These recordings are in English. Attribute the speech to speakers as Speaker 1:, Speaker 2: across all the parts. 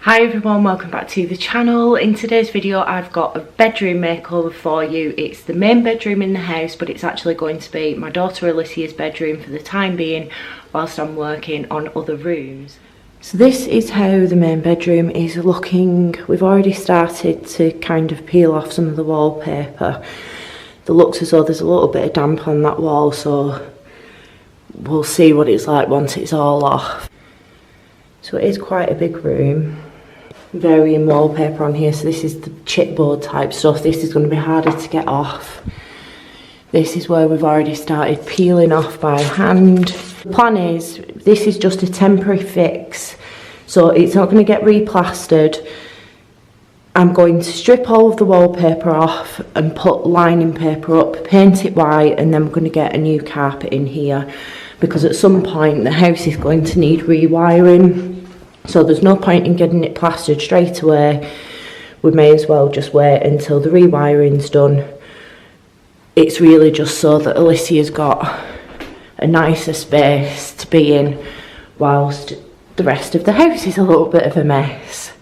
Speaker 1: Hi everyone, welcome back to the channel. In today's video I've got a bedroom makeover for you. It's the main bedroom in the house, but it's actually going to be my daughter Alyssia's bedroom for the time being whilst I'm working on other rooms. So this is how the main bedroom is looking. We've already started to kind of peel off some of the wallpaper. It looks as though there's a little bit of damp on that wall, so we'll see what it's like once it's all off. So it is quite a big room. Varying wallpaper on here, so this is the chipboard type stuff. This is going to be harder to get off. This is where we've already started peeling off by hand. The plan is, this is just a temporary fix, so it's not going to get replastered. I'm going to strip all of the wallpaper off and put lining paper up, paint it white, and then we're going to get a new carpet in here, because at some point the house is going to need rewiring. So there's no point in getting it plastered straight away. We may as well just wait until the rewiring's done. It's really just so that Alyssia's got a nicer space to be in whilst the rest of the house is a little bit of a mess.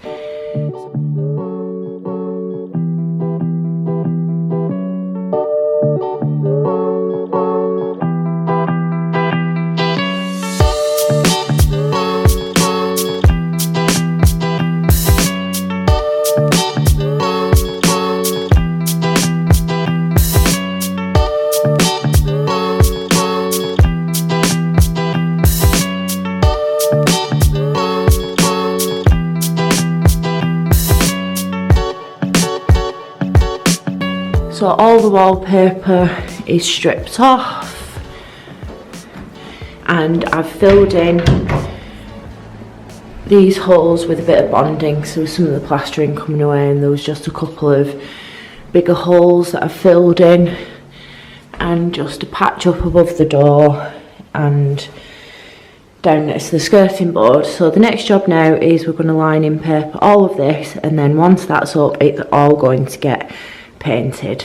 Speaker 1: So all the wallpaper is stripped off, and I've filled in these holes with a bit of bonding, so some of the plastering coming away, and there was just a couple of bigger holes that I've filled in, and just a patch up above the door and down next to the skirting board. So the next job now is we're going to line in paper all of this, and then once that's up it's all going to get painted.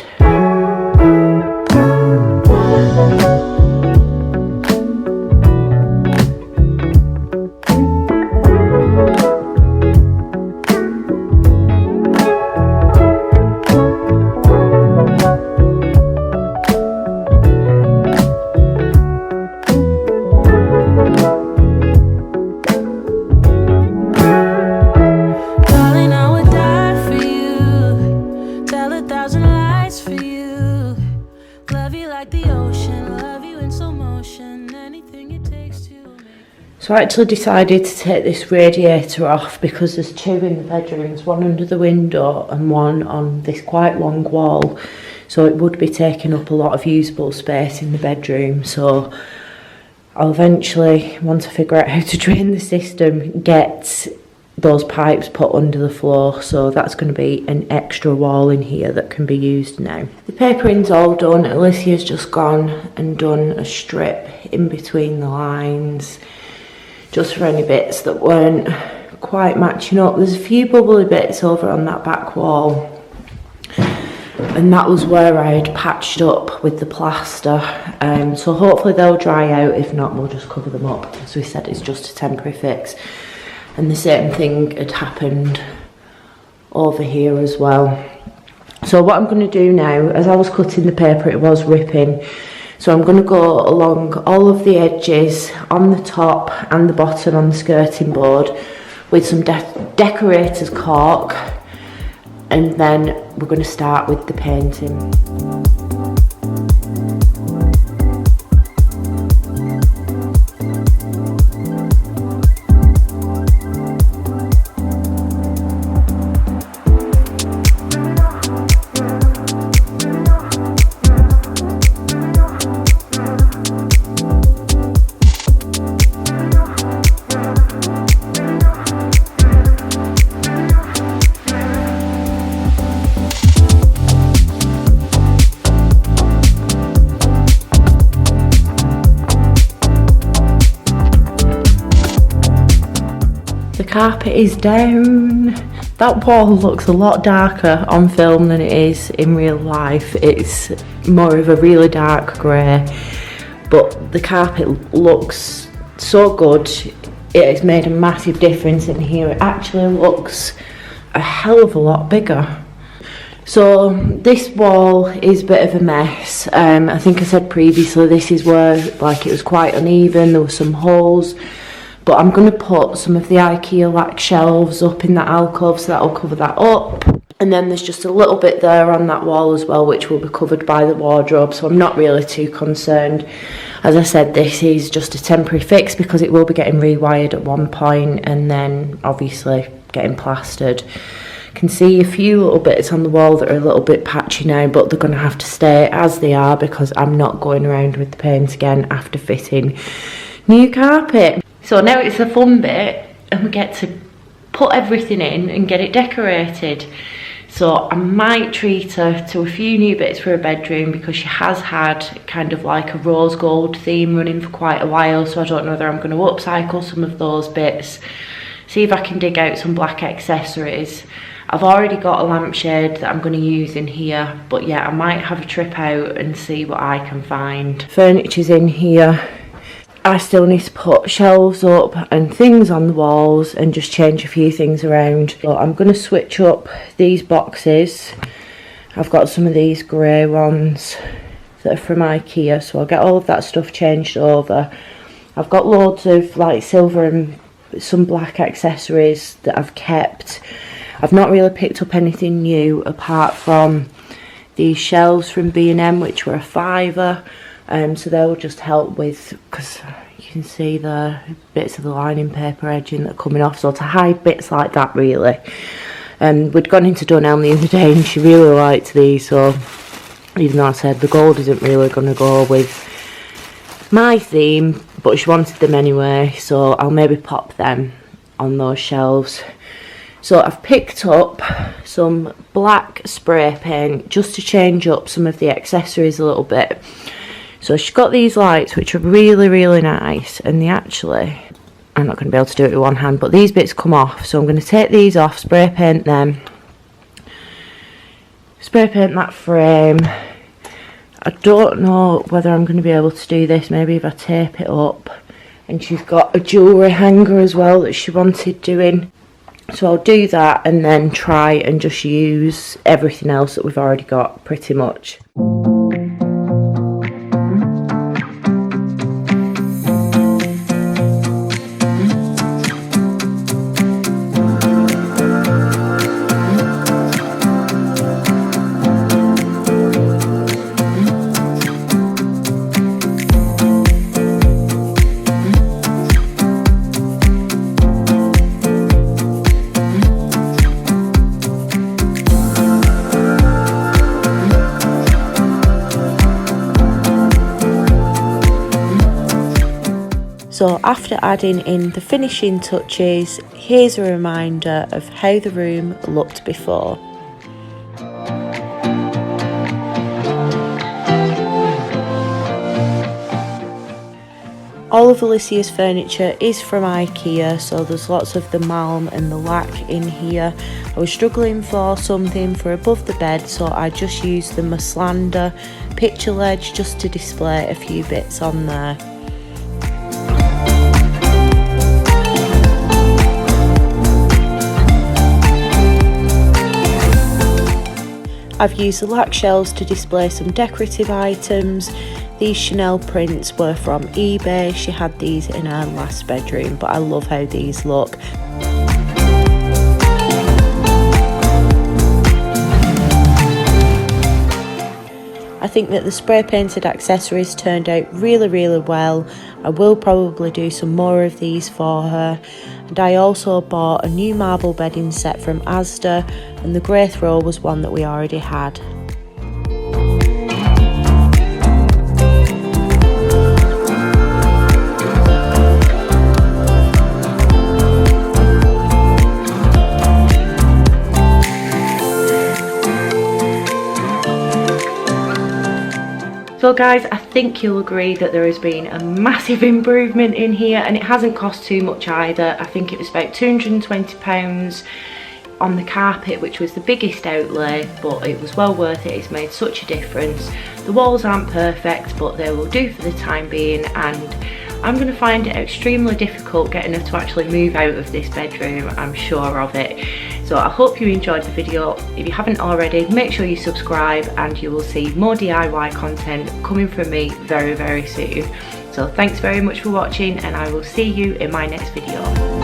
Speaker 1: So I actually decided to take this radiator off because there's two in the bedrooms, one under the window and one on this quite long wall. So it would be taking up a lot of usable space in the bedroom. So I'll eventually, once I figure out how to drain the system, get those pipes put under the floor. So that's going to be an extra wall in here that can be used now. The papering's all done. Alyssia's just gone and done a strip in between the lines, just for any bits that weren't quite matching up. There's a few bubbly bits over on that back wall, and that was where I had patched up with the plaster. So hopefully they'll dry out. If not, we'll just cover them up. As we said, it's just a temporary fix. And the same thing had happened over here as well. So what I'm going to do now, as I was cutting the paper, it was ripping. So I'm going to go along all of the edges on the top and the bottom on the skirting board with some decorator's cork, and then we're going to start with the painting. The carpet is down. That wall looks a lot darker on film than it is in real life. It's more of a really dark grey, but the carpet looks so good. it has made a massive difference in here. It actually looks a hell of a lot bigger. So this wall is a bit of a mess. I think I said previously this is where like it was quite uneven, there were some holes, but I'm going to put some of the IKEA lac shelves up in that alcove, so that'll cover that up. And then there's just a little bit there on that wall as well, which will be covered by the wardrobe, so I'm not really too concerned. As I said, this is just a temporary fix because it will be getting rewired at one point and then obviously getting plastered. Can see a few little bits on the wall that are a little bit patchy now, but they're going to have to stay as they are because I'm not going around with the paint again after fitting new carpet. So now it's a fun bit and we get to put everything in and get it decorated. So I might treat her to a few new bits for her bedroom because she has had kind of like a rose gold theme running for quite a while, so I don't know whether I'm going to upcycle some of those bits, see if I can dig out some black accessories. I've already got a lampshade that I'm going to use in here, but yeah, I might have a trip out and see what I can find. Furniture's in here. I still need to put shelves up and things on the walls and just change a few things around. So I'm going to switch up these boxes. I've got some of these grey ones that are from IKEA, so I'll get all of that stuff changed over. I've got loads of like silver and some black accessories that I've kept. I've not really picked up anything new apart from these shelves from B&M, which were a £5. So they'll just help with, because you can see the bits of the lining paper edging that are coming off, so to hide bits like that really. We'd gone into Dunelm the other day and she really liked these, so even though I said the gold isn't really going to go with my theme, but she wanted them anyway, so I'll maybe pop them on those shelves. So I've picked up some black spray paint just to change up some of the accessories a little bit. So she's got these lights which are really, really nice, and they actually, I'm not going to be able to do it with one hand, but these bits come off, so I'm going to take these off, spray paint them, spray paint that frame. I don't know whether I'm going to be able to do this, maybe if I tape it up. And she's got a jewellery hanger as well that she wanted doing. So I'll do that and then try and just use everything else that we've already got pretty much. So after adding in the finishing touches, here's a reminder of how the room looked before. All of Alyssia's furniture is from IKEA, so there's lots of the malm and the lac in here. I was struggling for something for above the bed, so I just used the Maslander picture ledge just to display a few bits on there. I've used the lac shelves to display some decorative items. These Chanel prints were from eBay. She had these in her last bedroom, but I love how these look. I think that the spray painted accessories turned out really, really well. I will probably do some more of these for her. And I also bought a new marble bedding set from Asda, and the grey throw was one that we already had. So guys, I think you'll agree that there has been a massive improvement in here, and it hasn't cost too much either. I think it was about £220 on the carpet, which was the biggest outlay, but it was well worth it. It's made such a difference. The walls aren't perfect, but they will do for the time being, and I'm going to find it extremely difficult getting her to actually move out of this bedroom, I'm sure of it. So I hope you enjoyed the video. If you haven't already, make sure you subscribe and you will see more DIY content coming from me very, very soon. So thanks very much for watching, and I will see you in my next video.